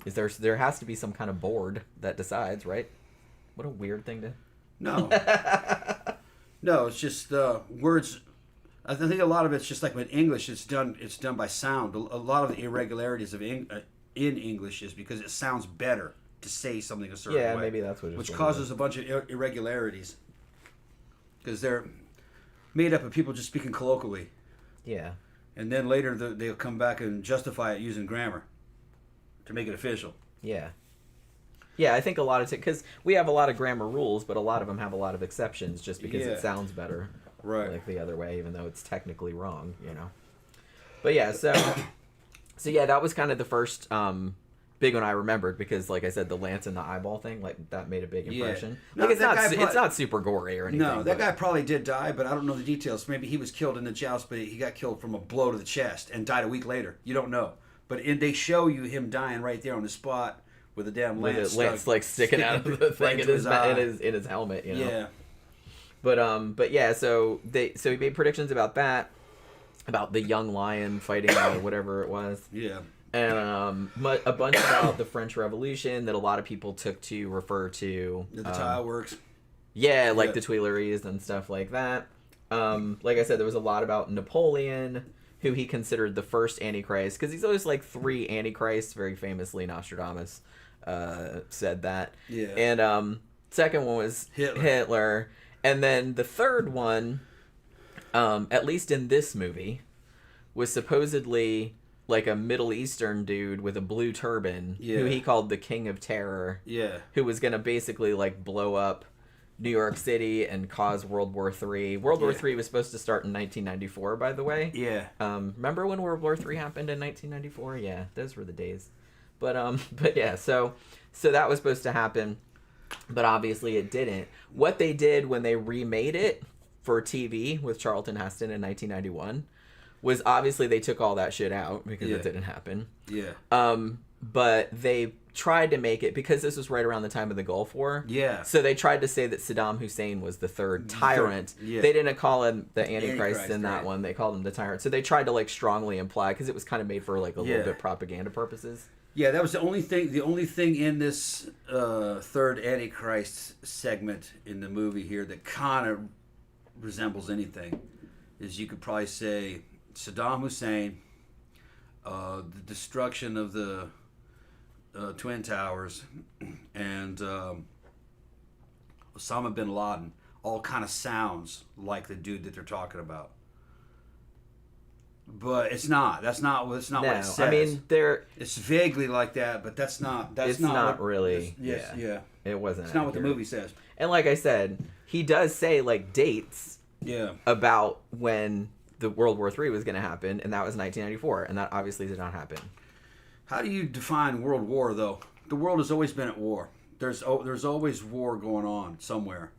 There has to be some kind of board that decides, right? What a weird thing to... No. No, it's just words... I think a lot of it's just like with English, it's done by sound. A lot of the irregularities in English is because it sounds better to say something a certain way. Yeah, maybe that's what it is. Which causes a bunch of irregularities. Because they're made up of people just speaking colloquially. Yeah. And then later they'll come back and justify it using grammar to make it official. Yeah. Yeah, I think a lot of because we have a lot of grammar rules, but a lot of them have a lot of exceptions just because it sounds better. Right. Like the other way, even though it's technically wrong, But yeah, so yeah, that was kind of the first big one I remembered because, like I said, the lance and the eyeball thing, like that made a big impression. Yeah. Like it's not super gory or anything. No, that guy probably did die, but I don't know the details. Maybe he was killed in the joust, but he got killed from a blow to the chest and died a week later. You don't know, but they show you him dying right there on the spot with a damn lance, like sticking out of the thing in his helmet. Yeah. But yeah, so he made predictions about that, about the young lion fighting or whatever it was. Yeah. And a bunch about the French Revolution that a lot of people took to refer to the tile works. Yeah, like the Tuileries and stuff like that. Like I said, there was a lot about Napoleon, who he considered the first Antichrist, because he's always like three Antichrists. Very famously, Nostradamus said that. Yeah. And second one was Hitler. And then the third one, at least in this movie, was supposedly like a Middle Eastern dude with a blue turban who he called the King of Terror. Yeah. Who was going to basically like blow up New York City and cause World War III. World War III was supposed to start in 1994, by the way. Yeah. Remember when World War III happened in 1994? Yeah, those were the days. But yeah, so that was supposed to happen. But obviously it didn't. What they did when they remade it for TV with Charlton Heston in 1991 was obviously they took all that shit out because it didn't happen. Yeah. But they tried to make it, because this was right around the time of the Gulf War. Yeah. So they tried to say that Saddam Hussein was the third tyrant. Yeah. They didn't call him the Antichrist in that right. one. They called him the tyrant. So they tried to like strongly imply, because it was kind of made for like a little bit propaganda purposes. Yeah, that was the only thing. The only thing in this third Antichrist segment in the movie here that kind of resembles anything is, you could probably say, Saddam Hussein, the destruction of the Twin Towers, and Osama bin Laden, all kind of sounds like the dude that they're talking about. But it's not. That's not what it says. I mean, it's vaguely like that, but that's not. That's it's not what, really. Yeah. It wasn't. It's not what the movie says. And like I said, he does say like dates. Yeah. About when the World War III was going to happen, and that was 1994, and that obviously did not happen. How do you define World War, though? The world has always been at war. There's always war going on somewhere.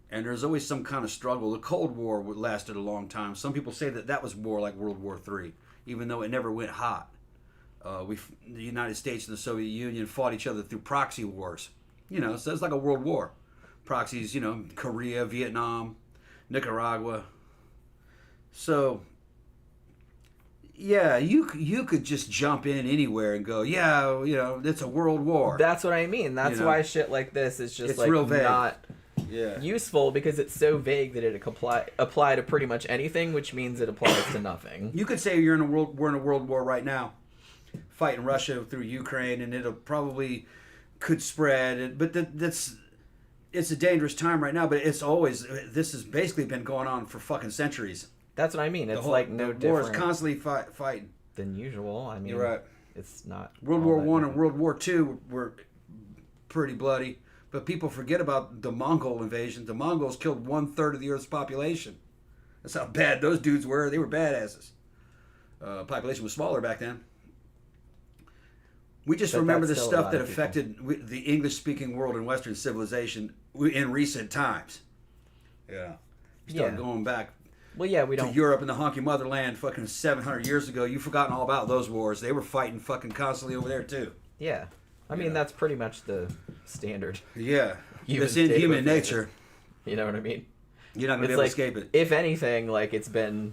And there's always some kind of struggle. The Cold War lasted a long time. Some people say that was more like World War III, even though it never went hot. The United States and the Soviet Union fought each other through proxy wars. So it's like a world war. Proxies, Korea, Vietnam, Nicaragua. So, yeah, you could just jump in anywhere and go, it's a world war. That's what I mean. That's why shit like this is just like real vague. Not useful, because it's so vague that it could apply to pretty much anything, which means it applies to nothing. That's what I mean. It's like no different. War is constantly fighting than usual. I mean, you're right. It's not. World War I and World War II were pretty bloody, but people forget about the Mongol invasion. The Mongols killed 1/3 of the Earth's population. That's how bad those dudes were. They were badasses. Population was smaller back then. We just remember the stuff that affected the English-speaking world and Western civilization in recent times. Yeah. You start going back. Well, yeah, we don't. To Europe and the honky motherland fucking 700 years ago. You've forgotten all about those wars. They were fighting fucking constantly over there, too. Yeah. I mean, that's pretty much the standard. Yeah. It's in human nature. You know what I mean? You're not going to be able to escape it. If anything, like, it's been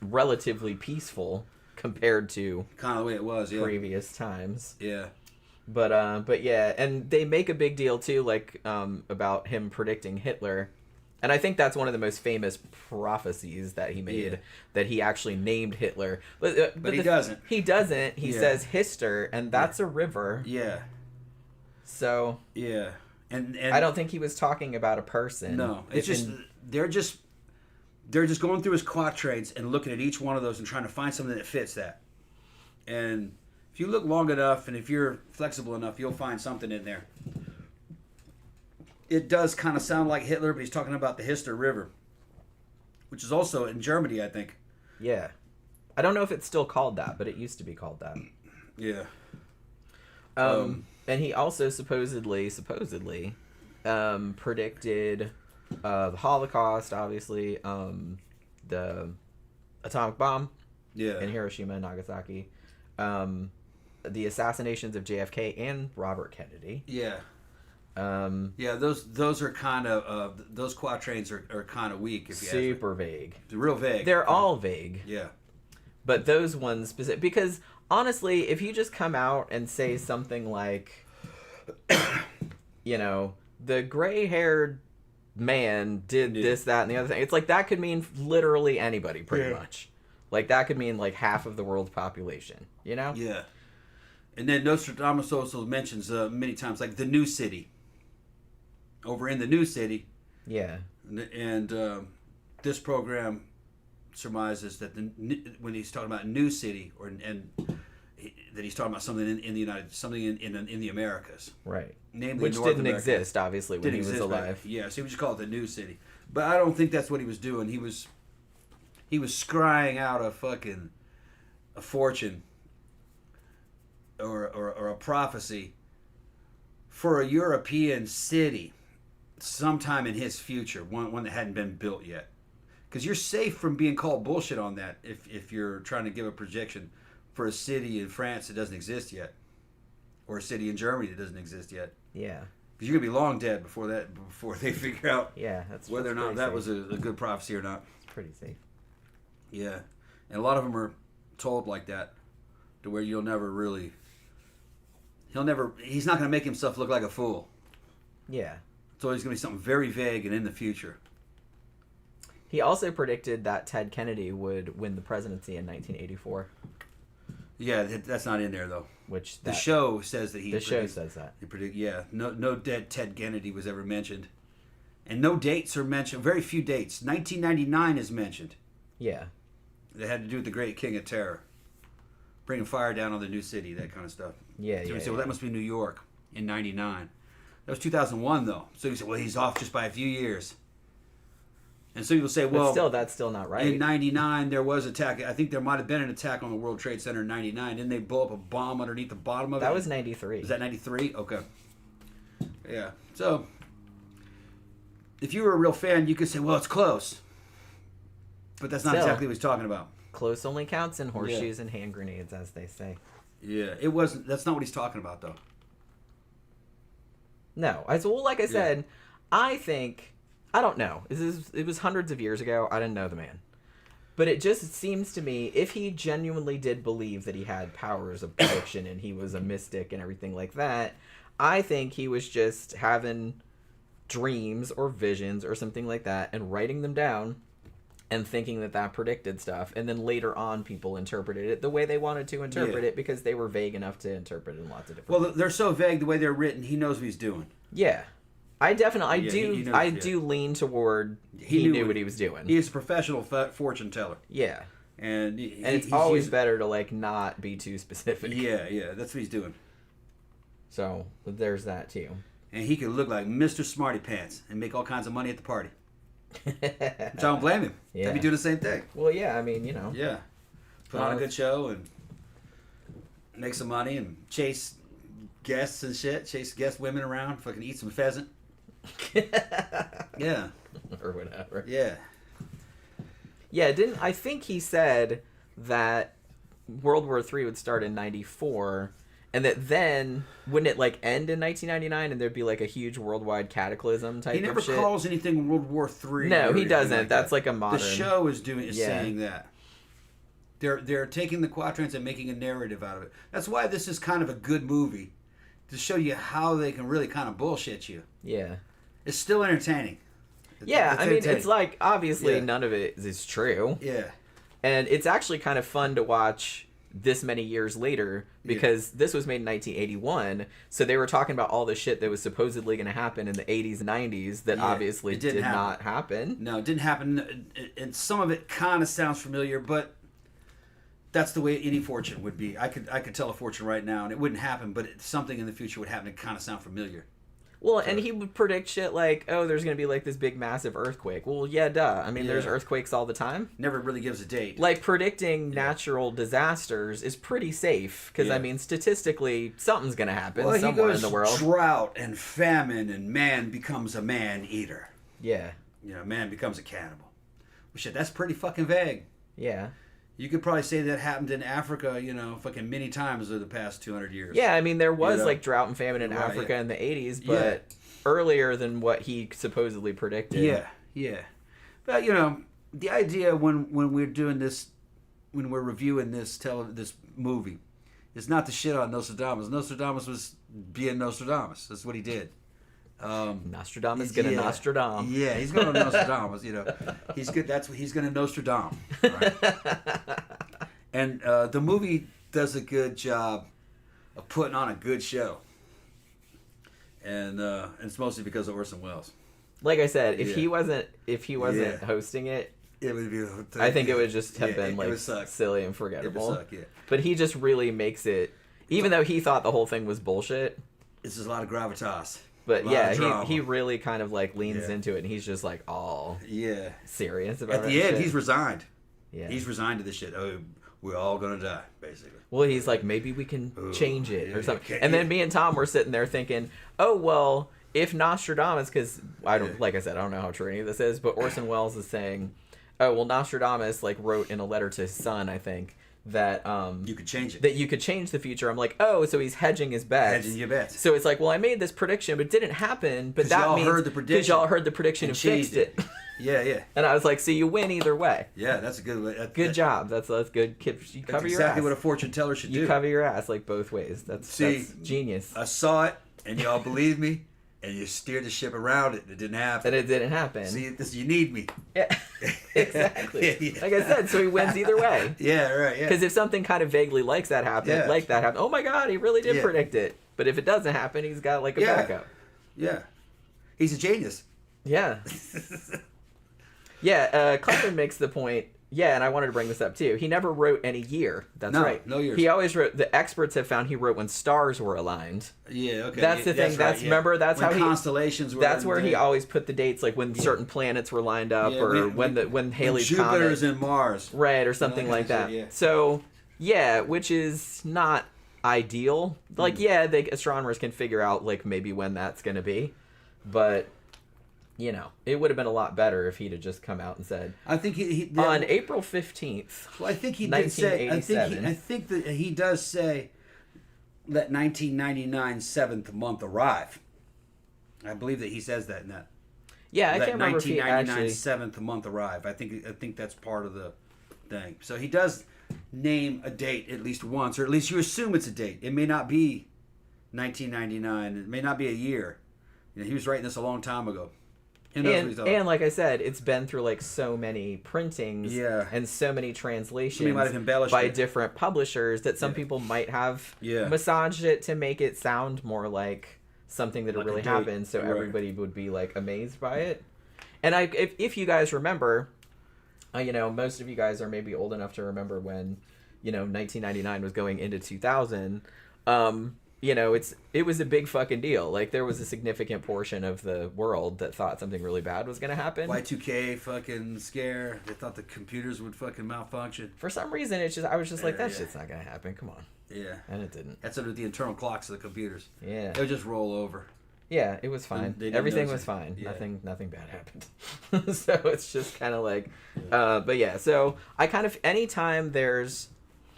relatively peaceful compared to kind of the way it was, previous times. Yeah. But yeah, and they make a big deal, too, like, about him predicting Hitler. And I think that's one of the most famous prophecies that he made, that he actually named Hitler. But he doesn't. He doesn't. He says Hister, and that's a river. Yeah. So. Yeah. And I don't think he was talking about a person. No. It's just they're just going through his quatrains and looking at each one of those and trying to find something that fits that. And if you look long enough and if you're flexible enough, you'll find something in there. It does kind of sound like Hitler, but he's talking about the Hister River, which is also in Germany, I think. Yeah. I don't know if it's still called that, but it used to be called that. Yeah. And he also supposedly predicted the Holocaust, obviously, the atomic bomb in Hiroshima and Nagasaki, the assassinations of JFK and Robert Kennedy. Yeah. Those are kind of those quatrains are kind of weak. If you super vague. They're real vague. They're all vague. Yeah. But those ones specific, because honestly, if you just come out and say something like, the gray-haired man did this, that, and the other thing, it's like that could mean literally anybody, pretty much. Like that could mean like half of the world's population. Yeah. And then Nostradamus also mentions many times like the new city. Over in the new city. Yeah. And this program surmises that when he's talking about new city, that he's talking about something in the in the Americas. Right. Namely which North didn't America. Exist, obviously, when he was alive. Yeah, so we just call it the new city. But I don't think that's what he was doing. He was scrying out a fortune or a prophecy for a European city sometime in his future, one that hadn't been built yet. Because you're safe from being called bullshit on that if you're trying to give a projection for a city in France that doesn't exist yet, or a city in Germany that doesn't exist yet. Yeah. Because you're gonna be long dead before they figure out whether or not that was a good prophecy or not. It's pretty safe. Yeah, and a lot of them are told like that, to where he's not gonna make himself look like a fool. Yeah. So he's gonna be something very vague and in the future. He also predicted that Ted Kennedy would win the presidency in 1984. Yeah, that's not in there though. The show says that show says that. No dead Ted Kennedy was ever mentioned, and no dates are mentioned. Very few dates. 1999 is mentioned. Yeah. That had to do with the Great King of Terror, bringing fire down on the new city, that kind of stuff. Yeah, So yeah. you say, well, that must be New York in '99. That was 2001 though. So you say, well, he's off just by a few years. And so people say, well, that's still not right. In '99, there was an attack. I think there might have been an attack on the World Trade Center in '99. Didn't they blow up a bomb underneath the bottom of it? That was '93. Was that '93? Okay. Yeah. So, if you were a real fan, you could say, well, it's close. But that's not exactly what he's talking about. Close only counts in horseshoes and hand grenades, as they say. Yeah, it wasn't. That's not what he's talking about, though. No. Like I said, I think... I don't know. It was hundreds of years ago. I didn't know the man. But it just seems to me, if he genuinely did believe that he had powers of prediction and he was a mystic and everything like that, I think he was just having dreams or visions or something like that and writing them down and thinking that predicted stuff. And then later on, people interpreted it the way they wanted to interpret it because they were vague enough to interpret it in lots of different ways. Well, they're so vague the way they're written, he knows what he's doing. Yeah. I do lean toward he knew what he was doing. He is a professional fortune teller. Yeah. And it's always better to not be too specific. Yeah, that's what he's doing. So there's that too. And he could look like Mr. Smarty Pants and make all kinds of money at the party. Which I don't blame him. Yeah. I'd be doing the same thing. Well, yeah, I mean, you know. Yeah. Put on a good show and make some money and chase guests and shit. Chase guest women around. Fucking eat some pheasant. Yeah. Or whatever. Yeah. Yeah, I think he said that World War III would start in 94 and that then wouldn't it end in 1999 and there'd be a huge worldwide cataclysm type of shit? He never calls anything World War III. No, he doesn't. That's that. a modern... The show is saying that. They're taking the quatrains and making a narrative out of it. That's why this is kind of a good movie. To show you how they can really kind of bullshit you. Yeah. It's still entertaining. It's obviously none of it is true. Yeah. And it's actually kind of fun to watch this many years later because this was made in 1981. So they were talking about all the shit that was supposedly going to happen in the 80s and 90s that obviously did not happen. No, it didn't happen. And some of it kind of sounds familiar, but that's the way any fortune would be. I could tell a fortune right now and it wouldn't happen, but something in the future would happen and kind of sound familiar. Well, and he would predict shit like, oh, there's going to be this big massive earthquake. Well, yeah, duh. I mean, there's earthquakes all the time. Never really gives a date. predicting natural disasters is pretty safe because, I mean, statistically, something's going to happen somewhere in the world. Drought and famine and man becomes a man-eater. Yeah. Man becomes a cannibal. Well, shit, that's pretty fucking vague. Yeah. You could probably say that happened in Africa, fucking many times over the past 200 years. Yeah, I mean, there was, drought and famine in Africa in the 80s, but earlier than what he supposedly predicted. Yeah. But, the idea when we're doing this, when we're reviewing this movie, is not to shit on Nostradamus. Nostradamus was being Nostradamus. That's what he did. Nostradamus gonna Nostradam. Yeah, he's gonna Nostradamus. He's good. That's what he's gonna Nostradam. Right? And the movie does a good job of putting on a good show, and it's mostly because of Orson Welles. Like I said, if he wasn't hosting it, it would be. I think it would just have been silly and forgettable. It would suck, yeah. But he just really makes it, even though he thought the whole thing was bullshit. It's just a lot of gravitas. But he really kind of leans into it, and he's just all serious about it. At the end, he's resigned. Yeah, he's resigned to this shit. Oh, we're all gonna die, basically. Well, he's maybe we can change it or something. And then me and Tom were sitting there thinking, oh well, if Nostradamus, because like I said, I don't know how true any of this is, but Orson Welles is saying, oh well, Nostradamus like wrote in a letter to his son, I think, that you could change it. That you could change the future. I'm like, oh, so he's hedging his bets. Hedging your bets. So it's like, well, I made this prediction, but it didn't happen. But that means because y'all heard the prediction and fixed it. Yeah. And I was like, so you win either way. Yeah, that's a good way. Good job. That's good. You cover your ass. That's exactly what a fortune teller should do. You cover your ass like both ways. That's genius. I saw it, and y'all believed me, and you steered the ship around it. It didn't happen. And it didn't happen. See, you need me. Yeah, exactly. Yeah. Like I said, so he wins either way. Yeah, right. Yeah. Because if something kind of vaguely likes that happen, oh my God, he really did predict it. But if it doesn't happen, he's got like a backup. Yeah, he's a genius. Yeah. Clinton makes the point. Yeah, and I wanted to bring this up too. He never wrote any year. That's right. No years. He always wrote. The experts have found he wrote when stars were aligned. Yeah, okay. That's the thing. That's remember. That's when how constellations were. That's where he always put the dates, like when certain planets were lined up, or when Halley's comet. Jupiter's in Mars. Right, or something like that. Yeah. So which is not ideal. Like the astronomers can figure out like maybe when that's going to be, but. It would have been a lot better if he'd have just come out and said. I think he on April 15th. Well, I think he did say. I think that he does say, "Let 1999 seventh month arrive." I believe that he says that in that. Yeah, I can't remember if he actually seventh month arrive. I think that's part of the thing. So he does name a date at least once, or at least you assume it's a date. It may not be 1999. It may not be a year. He was writing this a long time ago. And like I said, it's been through like so many printings and so many translations might have embellished by it. Different publishers that some people might have massaged it to make it sound more like something that really happened, so everybody would be like amazed by it. And if you guys remember, most of you guys are maybe old enough to remember when 1999 was going into 2000. It was a big fucking deal. Like, there was a significant portion of the world that thought something really bad was going to happen. Y2K fucking scare. They thought the computers would fucking malfunction. For some reason, I was just like, that shit's not going to happen. Come on. Yeah. And it didn't. That's under the internal clocks of the computers. Yeah. They would just roll over. Yeah, it was fine. Everything was fine. Yeah. Nothing bad happened. So it's just kind of like, so I kind of, anytime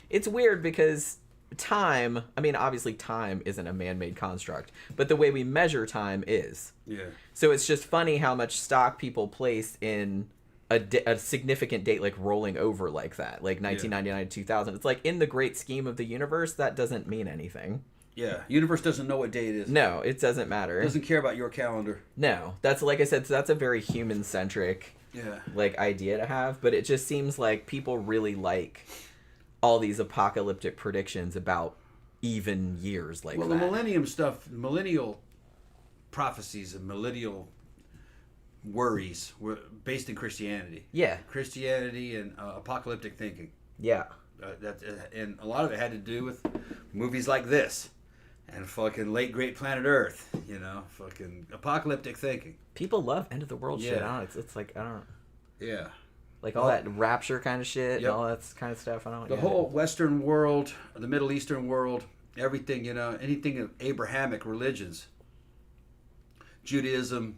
it's weird because time, obviously time isn't a man-made construct, but the way we measure time is. Yeah. So it's just funny how much stock people place in a significant date like rolling over like that, like 1999 to 2000. It's like in the great scheme of the universe, that doesn't mean anything. Yeah. Universe doesn't know what day it is. No, it doesn't matter. It doesn't care about your calendar. No. That's, like I said, so that's a very human-centric idea to have, but it just seems like people really like all these apocalyptic predictions about even years like that. Well, the millennium stuff, millennial prophecies and millennial worries were based in Christianity. Yeah. Christianity and apocalyptic thinking. Yeah. And a lot of it had to do with movies like this and fucking late Great Planet Earth, fucking apocalyptic thinking. People love end of the world shit. It's like, I don't. Yeah. Like all that rapture kind of shit and all that kind of stuff. I don't. The whole Western world, the Middle Eastern world, everything, anything of Abrahamic religions, Judaism,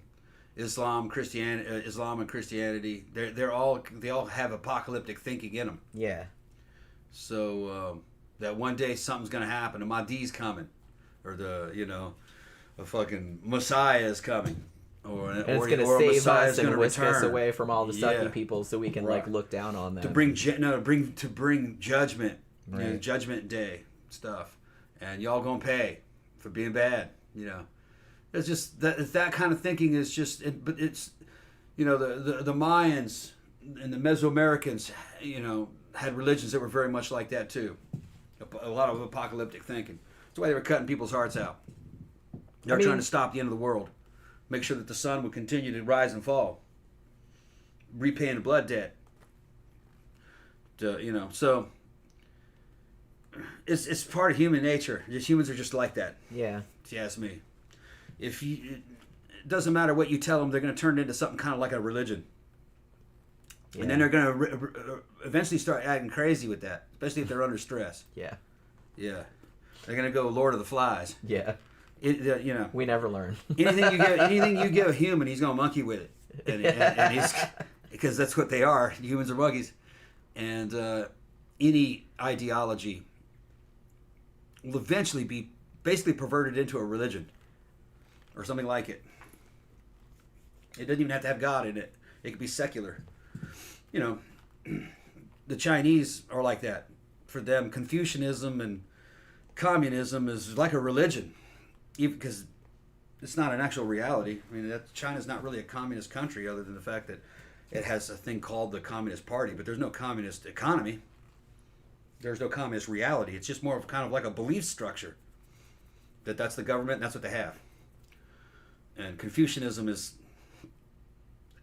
Islam, Islam and Christianity, they all have apocalyptic thinking in them. Yeah. So that one day something's gonna happen, a Mahdi's coming, or a fucking Messiah is coming. And it's going to save us and whisk us away from all the sucky people, so we can like look down on them. To bring judgment, Judgment Day stuff, and y'all gonna pay for being bad. It's just that kind of thinking is just. But it's the Mayans and the Mesoamericans, had religions that were very much like that too. A lot of apocalyptic thinking. That's why they were cutting people's hearts out. They're trying to stop the end of the world. Make sure that the sun would continue to rise and fall. Repaying the blood debt. So it's part of human nature. Humans are just like that. Yeah. If you ask me. It doesn't matter what you tell them, they're going to turn it into something kind of like a religion. Yeah. And then they're going to eventually start acting crazy with that, especially if they're under stress. Yeah. Yeah. They're going to go Lord of the Flies. Yeah. We never learn. anything you give a human, he's gonna monkey with it, and because that's what they are. Humans are monkeys. And any ideology will eventually be basically perverted into a religion or something like it. It doesn't even have to have God in it. It could be secular. You know, the Chinese are like that. For them, Confucianism and communism is like a religion, even because it's not an actual reality. I mean, China's not really a communist country, other than the fact that it has a thing called the Communist Party, but there's no communist economy. There's no communist reality. It's just more of kind of like a belief structure that's the government and that's what they have. And Confucianism is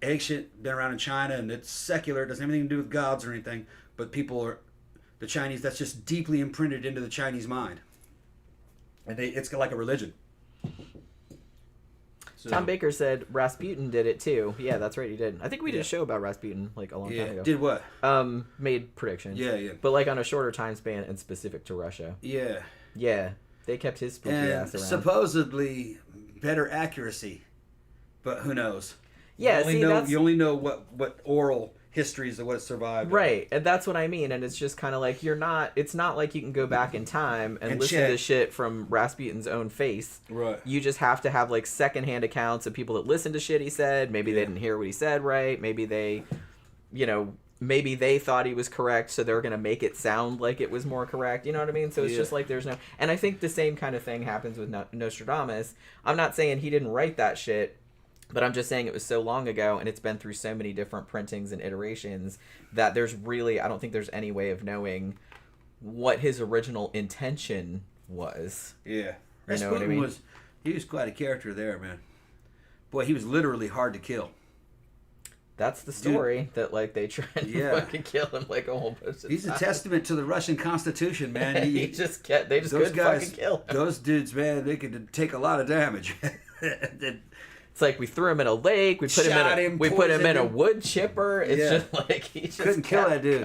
ancient, been around in China, and it's secular. It doesn't have anything to do with gods or anything, but the Chinese, that's just deeply imprinted into the Chinese mind. And it's like a religion. So, Tom Baker said Rasputin did it too. Yeah, that's right, he did. I think we did a show about Rasputin like a long time ago. Did what? Made predictions. Yeah. But like on a shorter time span and specific to Russia. Yeah. Yeah. They kept his spooky ass around. Supposedly better accuracy, but who knows? Yeah, you only know what oral histories of what it survived. Right, and that's what I mean. And it's just kind of like it's not like you can go back in time and listen to shit from Rasputin's own face. Right. You just have to have like secondhand accounts of people that listened to shit he said. Maybe they didn't hear what he said right. Maybe they, maybe they thought he was correct, so they're going to make it sound like it was more correct. You know what I mean? So it's just like there's no... And I think the same kind of thing happens with Nostradamus. I'm not saying he didn't write that shit, but I'm just saying it was so long ago, and it's been through so many different printings and iterations that there's really... I don't think there's any way of knowing what his original intention was. Yeah. You know what I mean? He was quite a character there, man. Boy, he was literally hard to kill. That's the story, that like they tried to fucking kill him like a whole bunch of He's a testament to the Russian Constitution, man. They just couldn't fucking kill him. Those dudes, man, they could take a lot of damage. It's like we threw him in a lake, we put him in a wood chipper. It's just like he just couldn't kill that dude.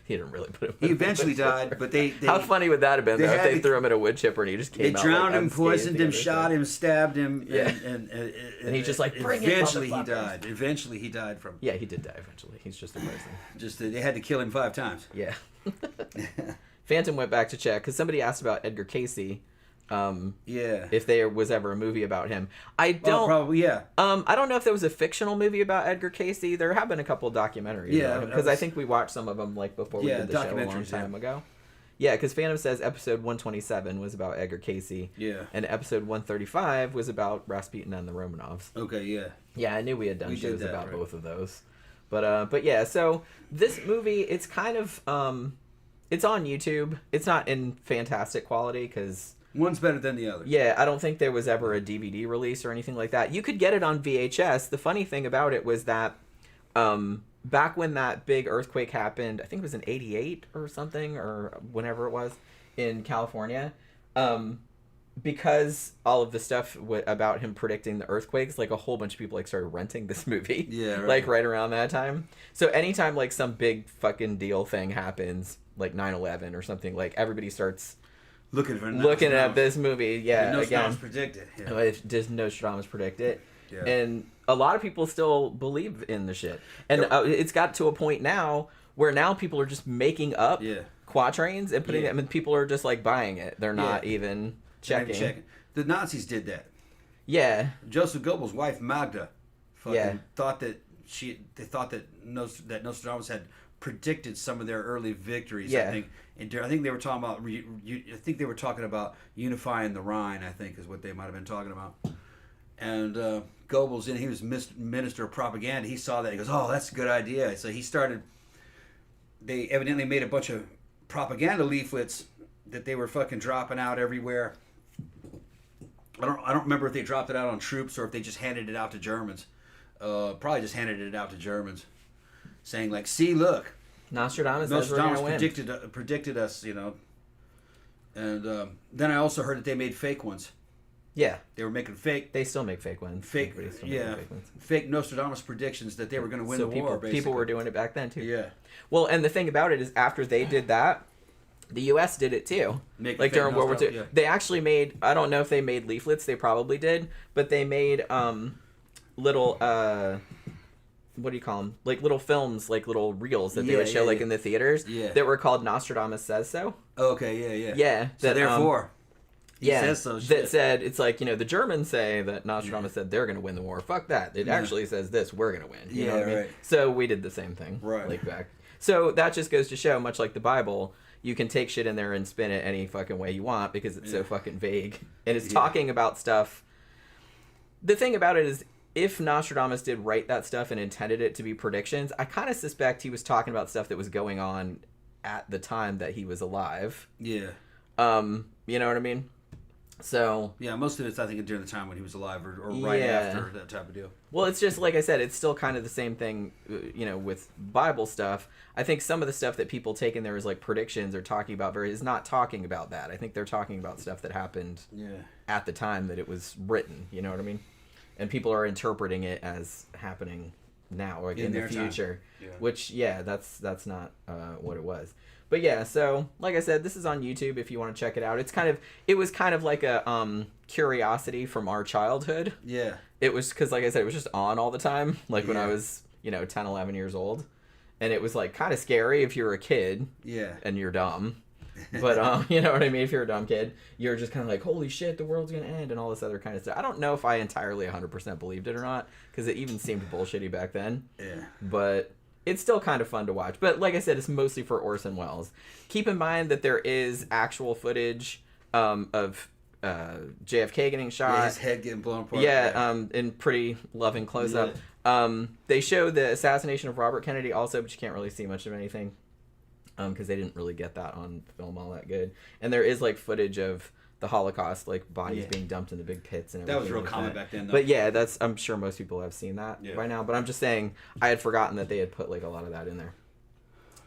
He didn't really put him. He eventually died, but they how funny would that have been though if they threw him in a wood chipper and he just came out? They drowned him, like, poisoned him, shot him, stabbed him, and he's just like, bring eventually he died. Eventually he died from. Yeah, he did die eventually. He's just a person. Just they had to kill him 5 times. Yeah. Phantom went back to check because somebody asked about Edgar Cayce. If there was ever a movie about him. I don't probably I don't know if there was a fictional movie about Edgar Cayce. There have been a couple of documentaries because I think we watched some of them like before we did the show a long time ago. Yeah, because Phantom says episode 127 was about Edgar Cayce. Yeah. And episode 135 was about Rasputin and the Romanovs. Okay, yeah. Yeah, I knew we had done shows about both of those. But yeah, so this movie, it's kind of it's on YouTube. It's not in fantastic quality because one's better than the other. Yeah, I don't think there was ever a DVD release or anything like that. You could get it on VHS. The funny thing about it was that back when that big earthquake happened, I think it was in 88 or something, or whenever it was, in California, because all of the stuff about him predicting the earthquakes, like a whole bunch of people like started renting this movie. Yeah, right. Like right around that time. So anytime like some big fucking deal thing happens, like 9/11 or something, like everybody starts looking at this movie. Yeah, Nostradamus predicted. Yeah. Does Nostradamus predict it? Yeah. And a lot of people still believe in the shit. And it's got to a point now where now people are just making up quatrains and putting them, and people are just like buying it. They're not even checking. The Nazis did that. Yeah. Joseph Goebbels' wife Magda thought that that Nostradamus had predicted some of their early victories. Yeah. I think they were talking about. I think they were talking about unifying the Rhine. I think is what they might have been talking about. And Goebbels, he was minister of propaganda. He saw that. He goes, "Oh, that's a good idea." So he started. They evidently made a bunch of propaganda leaflets that they were fucking dropping out everywhere. I don't remember if they dropped it out on troops or if they just handed it out to Germans. Probably just handed it out to Germans, saying like, "See, look, Nostradamus predicted us, you know." And then I also heard that they made fake ones. Yeah, they were making fake. They still make fake ones. Fake Nostradamus predictions that they were going to win the war. Basically, people were doing it back then too. Yeah. Well, and the thing about it is, after they did that, the U.S. did it too. Like during World War II, they actually made. I don't know if they made leaflets. They probably did, but they made little what do you call them? Like little films, like little reels that they would show in the theaters that were called Nostradamus Says So. Okay, yeah. Yeah. So therefore, he says so. That said, it's like, the Germans say that Nostradamus said they're going to win the war. Fuck that. It actually says this, we're going to win. You know what I mean? So we did the same thing. Right. Like back. So that just goes to show, much like the Bible, you can take shit in there and spin it any fucking way you want because it's so fucking vague. And it's talking about stuff. The thing about it is, if Nostradamus did write that stuff and intended it to be predictions, I kind of suspect he was talking about stuff that was going on at the time that he was alive. Yeah. You know what I mean? So yeah, most of it's I think during the time when he was alive or right after, that type of deal. Well, it's just like I said, it's still kind of the same thing, with Bible stuff. I think some of the stuff that people take in there is like predictions or talking about is not talking about that. I think they're talking about stuff that happened at the time that it was written. You know what I mean? And people are interpreting it as happening now or in the future, which that's not what it was. But yeah, so like I said, this is on YouTube if you want to check it out. It was kind of like a curiosity from our childhood. Yeah. It was because, like I said, it was just on all the time, like when I was, 10, 11 years old. And it was like kind of scary if you were a kid. Yeah. And you're dumb. But, you know what I mean? If you're a dumb kid, you're just kind of like, holy shit, the world's going to end and all this other kind of stuff. I don't know if I entirely 100% believed it or not because it even seemed bullshitty back then. Yeah. But it's still kind of fun to watch. But like I said, it's mostly for Orson Welles. Keep in mind that there is actual footage of JFK getting shot. Yeah, his head getting blown apart. Yeah, in pretty loving close-up. Yeah. They show the assassination of Robert Kennedy also, but you can't really see much of anything because they didn't really get that on film all that good. And there is like footage of the Holocaust, like bodies being dumped in the big pits and everything. That was real common back then, though. But yeah, I'm sure most people have seen that by now. But I'm just saying, I had forgotten that they had put like a lot of that in there.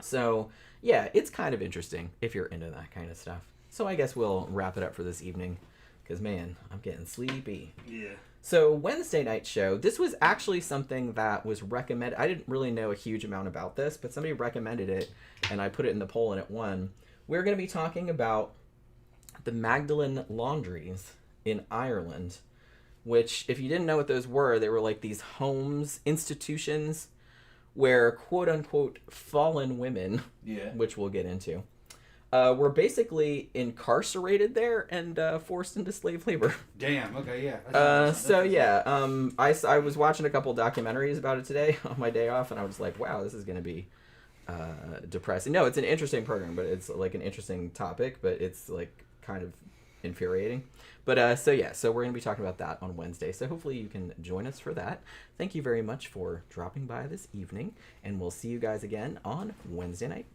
So yeah, it's kind of interesting if you're into that kind of stuff. So I guess we'll wrap it up for this evening because man, I'm getting sleepy. Yeah. So Wednesday night show, this was actually something that was recommended. I didn't really know a huge amount about this, but somebody recommended it and I put it in the poll and it won. We're going to be talking about the Magdalen laundries in Ireland, which, if you didn't know what those were, they were like these homes, institutions where quote-unquote fallen women, which we'll get into, were basically incarcerated there and forced into slave labor. Damn, okay, yeah. I was watching a couple documentaries about it today on my day off, and I was like, wow, this is going to be depressing. No, it's an interesting program, but it's like an interesting topic, but it's like kind of infuriating. But so we're going to be talking about that on Wednesday. So hopefully you can join us for that. Thank you very much for dropping by this evening, and we'll see you guys again on Wednesday night.